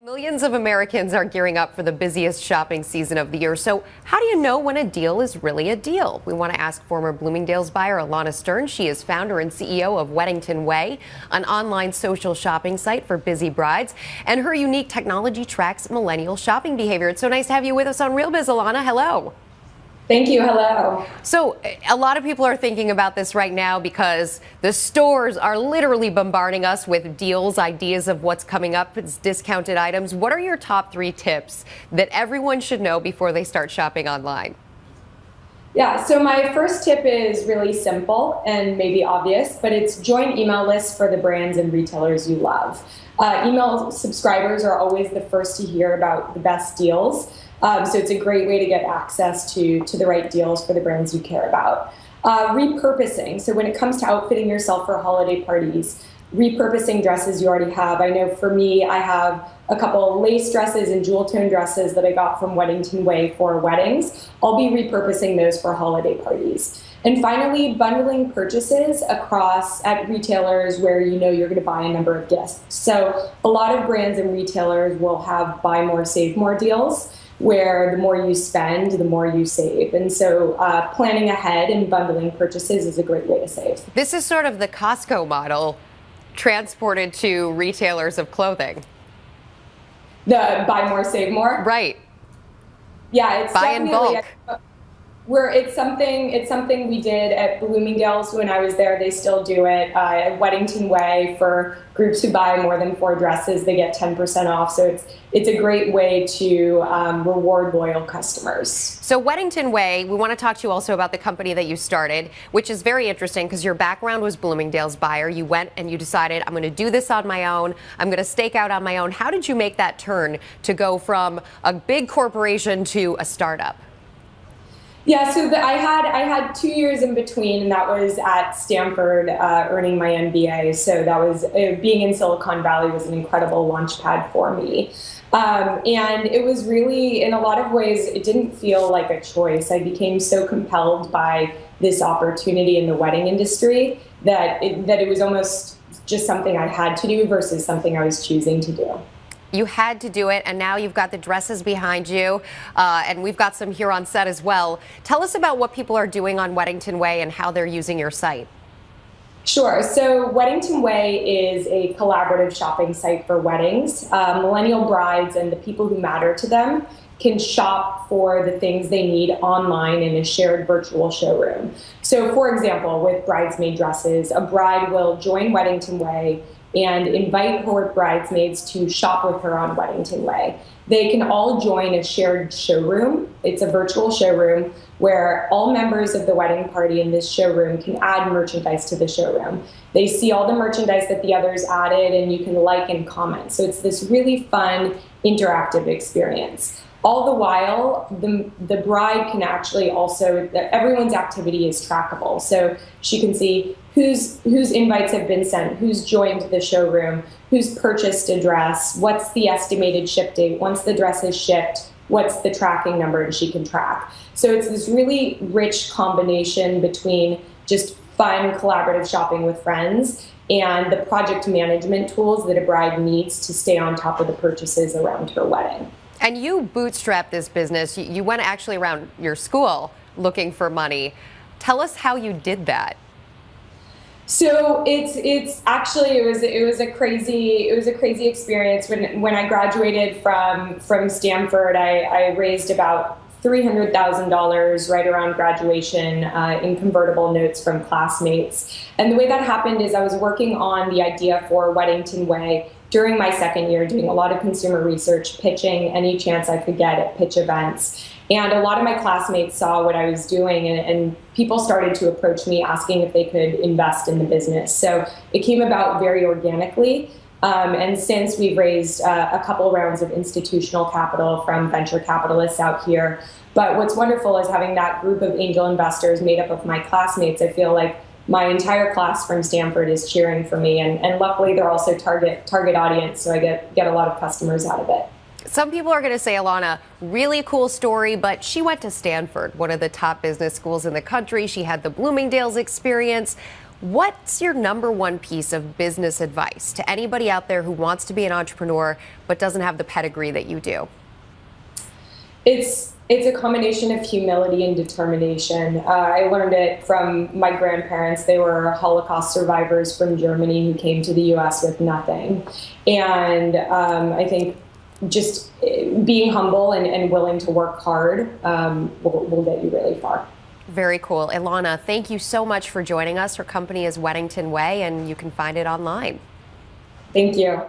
Millions of Americans are gearing up for the busiest shopping season of the year. So how do you know when a deal is really a deal? We want to ask former Bloomingdale's buyer Alana Stern. She is founder and CEO of Weddington Way, an online social shopping site for busy brides. And her unique technology tracks millennial shopping behavior. It's so nice to have you with us on Real Biz, Alana. Hello. Thank you. Hello. So a lot of people are thinking about this right now because the stores are literally bombarding us with deals, ideas of what's coming up. It's discounted items. What are your top 3 tips that everyone should know before they start shopping online? Yeah, so my first tip is really simple and maybe obvious, but it's join email lists for the brands and retailers you love. Email subscribers are always the first to hear about the best deals. So it's a great way to get access to the right deals for the brands you care about. Repurposing. So when it comes to outfitting yourself for holiday parties, repurposing dresses you already have. I know for me, I have a couple lace dresses and jewel tone dresses that I got from Weddington Way for weddings. I'll be repurposing those for holiday parties. And finally, bundling purchases across at retailers where you know you're going to buy a number of gifts. So a lot of brands and retailers will have buy more, save more deals, where the more you spend, the more you save. And so planning ahead and bundling purchases is a great way to save. This is sort of the Costco model transported to retailers of clothing. The buy more, save more? Right. Yeah, it's buy in bulk. It's something we did at Bloomingdale's when I was there. They still do it at Weddington Way. For groups who buy more than 4 dresses, they get 10% off. So it's a great way to reward loyal customers. So Weddington Way, we want to talk to you also about the company that you started, which is very interesting because your background was Bloomingdale's buyer. You went and you decided, I'm going to do this on my own. I'm going to stake out on my own. How did you make that turn to go from a big corporation to a startup? Yeah, so I had 2 years in between, and that was at Stanford, earning my MBA. So that was being in Silicon Valley was an incredible launch pad for me. And it was really, in a lot of ways, it didn't feel like a choice. I became so compelled by this opportunity in the wedding industry that it was almost just something I had to do versus something I was choosing to do. You had to do it, and now you've got the dresses behind you, and we've got some here on set as well. Tell us about what people are doing on Weddington Way and how they're using your site. Sure. So Weddington Way is a collaborative shopping site for weddings. Millennial brides and the people who matter to them can shop for the things they need online in a shared virtual showroom. So, for example, with bridesmaid dresses, a bride will join Weddington Way and invite her bridesmaids to shop with her on Weddington Way. They can all join a shared showroom. It's a virtual showroom where all members of the wedding party in this showroom can add merchandise to the showroom. They see all the merchandise that the others added, and you can like and comment. So it's this really fun, interactive experience. All the while, the bride can actually also, everyone's activity is trackable. So she can see whose invites have been sent, who's joined the showroom, who's purchased a dress, what's the estimated ship date, once the dress is shipped, what's the tracking number, and she can track. So it's this really rich combination between just fun collaborative shopping with friends and the project management tools that a bride needs to stay on top of the purchases around her wedding. And you bootstrapped this business. You went actually around your school looking for money. Tell us how you did that. So it's actually it was a crazy experience. When I graduated from Stanford, I raised about $300,000 right around graduation in convertible notes from classmates. And the way that happened is I was working on the idea for Weddington Way during my second year, doing a lot of consumer research, pitching any chance I could get at pitch events. And a lot of my classmates saw what I was doing, and people started to approach me asking if they could invest in the business. So it came about very organically. And since we've raised a couple rounds of institutional capital from venture capitalists out here. But what's wonderful is having that group of angel investors made up of my classmates. I feel like my entire class from Stanford is cheering for me, and luckily they're also target audience, so I get a lot of customers out of it. Some people are going to say, Alana, really cool story, but she went to Stanford, one of the top business schools in the country. She had the Bloomingdale's experience. What's your number one piece of business advice to anybody out there who wants to be an entrepreneur but doesn't have the pedigree that you do? It's a combination of humility and determination. I learned it from my grandparents. They were Holocaust survivors from Germany who came to the U.S. with nothing. And I think just being humble and willing to work hard will get you really far. Very cool. Ilana, thank you so much for joining us. Her company is Weddington Way, and you can find it online. Thank you.